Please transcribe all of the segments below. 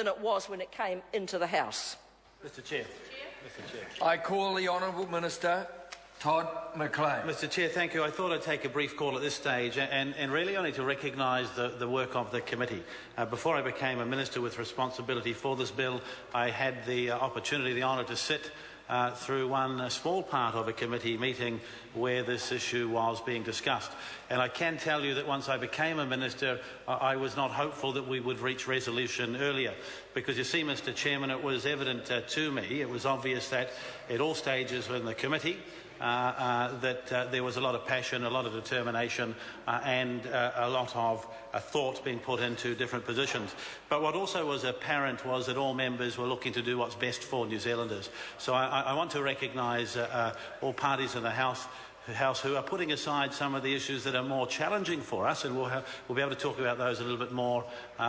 than it was when it came into the House. Mr Chair. Mr Chair. I call the Honourable Minister Todd McLean. Mr Chair, thank you. I thought I'd take a brief call at this stage and really only to recognise the work of the committee. Before I became a minister with responsibility for this bill, I had the opportunity, the honour to sit through one small part of a committee meeting where this issue was being discussed. And I can tell you that once I became a minister, I was not hopeful that we would reach resolution earlier. Because you see, Mr Chairman, it was evident to me, it was obvious that at all stages in the committee, that there was a lot of passion, a lot of determination and a lot of thought being put into different positions. But what also was apparent was that all members were looking to do what's best for New Zealanders. So I want to recognise all parties in the House who are putting aside some of the issues that are more challenging for us, and we'll be able to talk about those a little bit more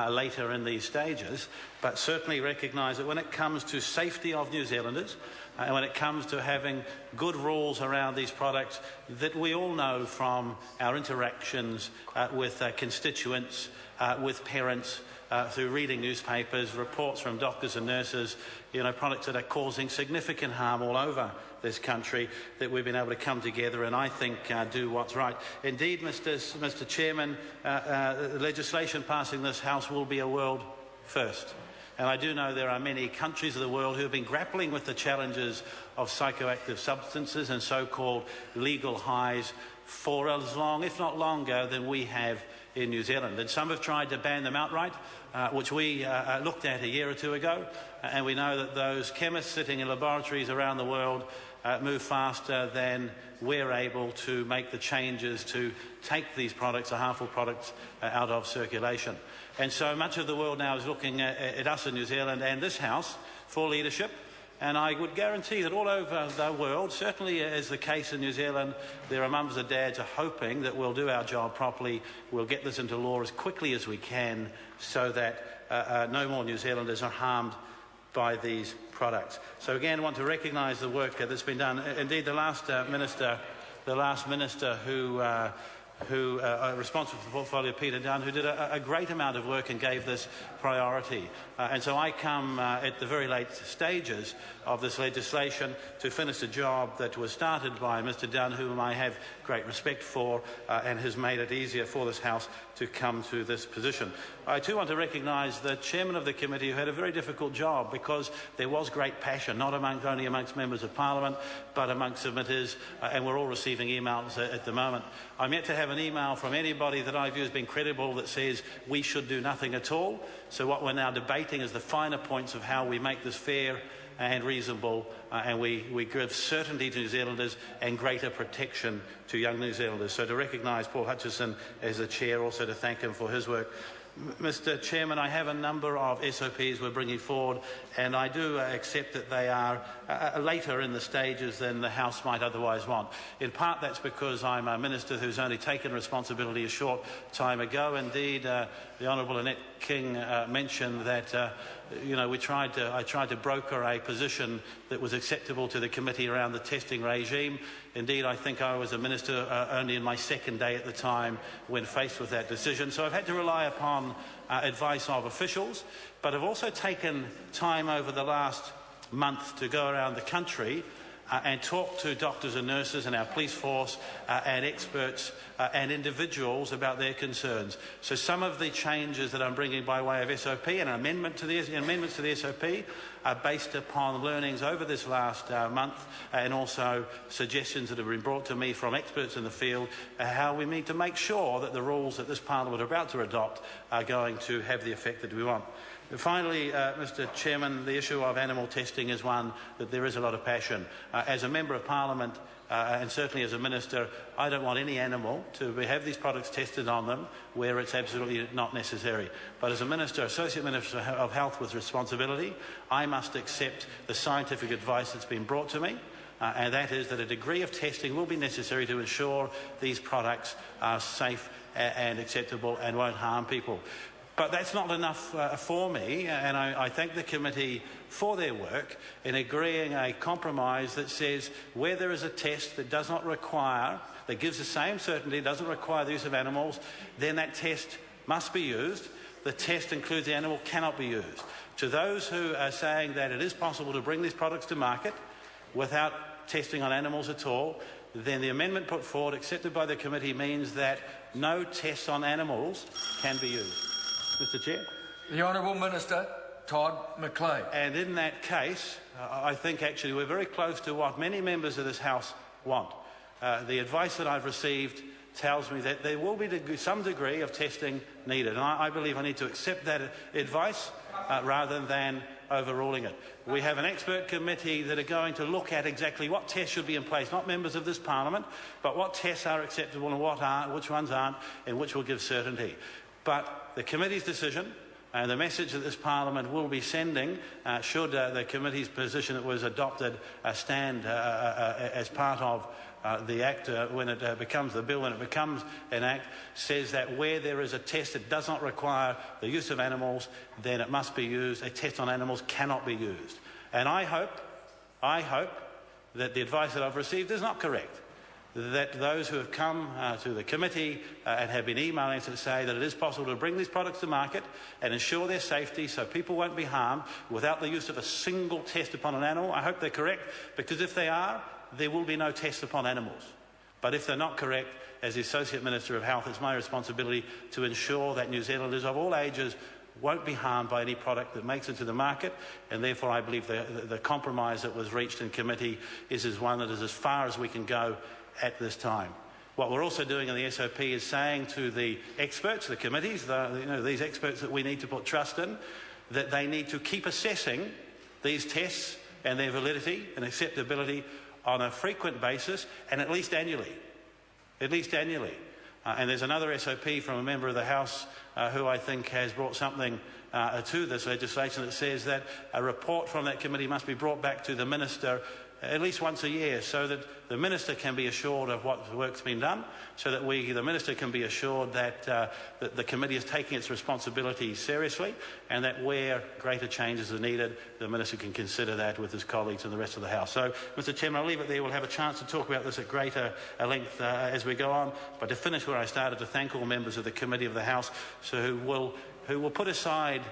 later in these stages, but certainly recognise that when it comes to safety of New Zealanders, and when it comes to having good rules around these products that we all know from our interactions with constituents, with parents, through reading newspapers, reports from doctors and nurses, products that are causing significant harm all over this country, that we've been able to come together and I think do what's right. Indeed, Mr Chairman, legislation passing this House will be a world first. And I do know there are many countries of the world who have been grappling with the challenges of psychoactive substances and so-called legal highs for as long, if not longer, than we have in New Zealand. And some have tried to ban them outright, which we looked at a year or two ago. And we know that those chemists sitting in laboratories around the world move faster than we're able to make the changes to take these products, the harmful products, out of circulation. And so much of the world now is looking at us in New Zealand and this House for leadership. And I would guarantee that all over the world, certainly as the case in New Zealand, there are mums and dads are hoping that we'll do our job properly, we'll get this into law as quickly as we can so that no more New Zealanders are harmed by these products. So again, I want to recognise the work that's been done. Indeed, the last minister who responsible for the portfolio, Peter Dunn, who did a great amount of work and gave this priority. And so I come at the very late stages of this legislation to finish a job that was started by Mr Dunn, whom I have great respect for and has made it easier for this House to come to this position. I too want to recognise the chairman of the committee, who had a very difficult job because there was great passion, not only amongst members of Parliament, but amongst submitters, and we're all receiving emails at the moment. I'm yet to have an email from anybody that I view as being credible that says we should do nothing at all. So what we're now debating is the finer points of how we make this fair and reasonable, and we give certainty to New Zealanders and greater protection to young New Zealanders. So to recognise Paul Hutchison as the chair, also to thank him for his work. Mr Chairman, I have a number of SOPs we're bringing forward, and I do accept that they are later in the stages than the House might otherwise want. In part that's because I'm a minister who's only taken responsibility a short time ago. Indeed, the Honourable Annette King mentioned that I tried to broker a position that was acceptable to the committee around the testing regime. Indeed, I think I was a minister only in my second day at the time when faced with that decision. So I've had to rely upon advice of officials, but I've also taken time over the last month to go around the country and talk to doctors and nurses and our police force and experts and individuals about their concerns. So some of the changes that I'm bringing by way of SOP and amendments to the SOP are based upon learnings over this last month, and also suggestions that have been brought to me from experts in the field, how we need to make sure that the rules that this Parliament are about to adopt are going to have the effect that we want. Finally, Mr Chairman, the issue of animal testing is one that there is a lot of passion. As a Member of Parliament and certainly as a Minister, I don't want any animal to have these products tested on them where it's absolutely not necessary. But as a Minister, Associate Minister of Health with responsibility, I must accept the scientific advice that's been brought to me, and that is that a degree of testing will be necessary to ensure these products are safe and acceptable and won't harm people. But that's not enough for me, and I thank the committee for their work in agreeing a compromise that says where there is a test that does not require, that gives the same certainty, doesn't require the use of animals, then that test must be used. The test includes the animal cannot be used. To those who are saying that it is possible to bring these products to market without testing on animals at all, then the amendment put forward, accepted by the committee, means that no tests on animals can be used. Mr. Chair? The Honourable Minister, Todd McLean. And in that case, I think actually we're very close to what many members of this House want. The advice that I've received tells me that there will be some degree of testing needed, and I believe I need to accept that advice rather than overruling it. We have an expert committee that are going to look at exactly what tests should be in place, not members of this Parliament, but what tests are acceptable and what aren't, which ones aren't, and which will give certainty. But the committee's decision and the message that this Parliament will be sending, should the committee's position that was adopted stand as part of the Act when it becomes the bill, when it becomes an Act, says that where there is a test that does not require the use of animals, then it must be used. A test on animals cannot be used. And I hope that the advice that I've received is not correct. That those who have come to the committee and have been emailing us to say that it is possible to bring these products to market and ensure their safety so people won't be harmed without the use of a single test upon an animal, I hope they're correct, because if they are, there will be no tests upon animals. But if they're not correct, as the Associate Minister of Health, it's my responsibility to ensure that New Zealanders of all ages won't be harmed by any product that makes it to the market, and therefore I believe the compromise that was reached in committee is one that is as far as we can go at this time. What we're also doing in the SOP is saying to the experts, the committees, these experts that we need to put trust in, that they need to keep assessing these tests and their validity and acceptability on a frequent basis and at least annually. And there's another SOP from a member of the House who I think has brought something to this legislation that says that a report from that committee must be brought back to the Minister at least once a year, so that the Minister can be assured of what work's been done, so that the Minister can be assured that, that the committee is taking its responsibility seriously, and that where greater changes are needed, the Minister can consider that with his colleagues and the rest of the House. So, Mr. Chairman, I'll leave it there. We'll have a chance to talk about this at greater length as we go on. But to finish where I started, to thank all members of the Committee of the House who will put aside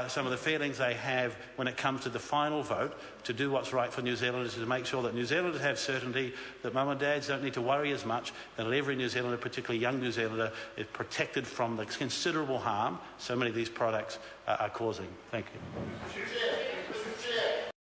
some of the feelings they have when it comes to the final vote to do what's right for New Zealanders, to make sure that New Zealanders have certainty, that mum and dads don't need to worry as much, that every New Zealander, particularly young New Zealander, is protected from the considerable harm so many of these products are causing. Thank you.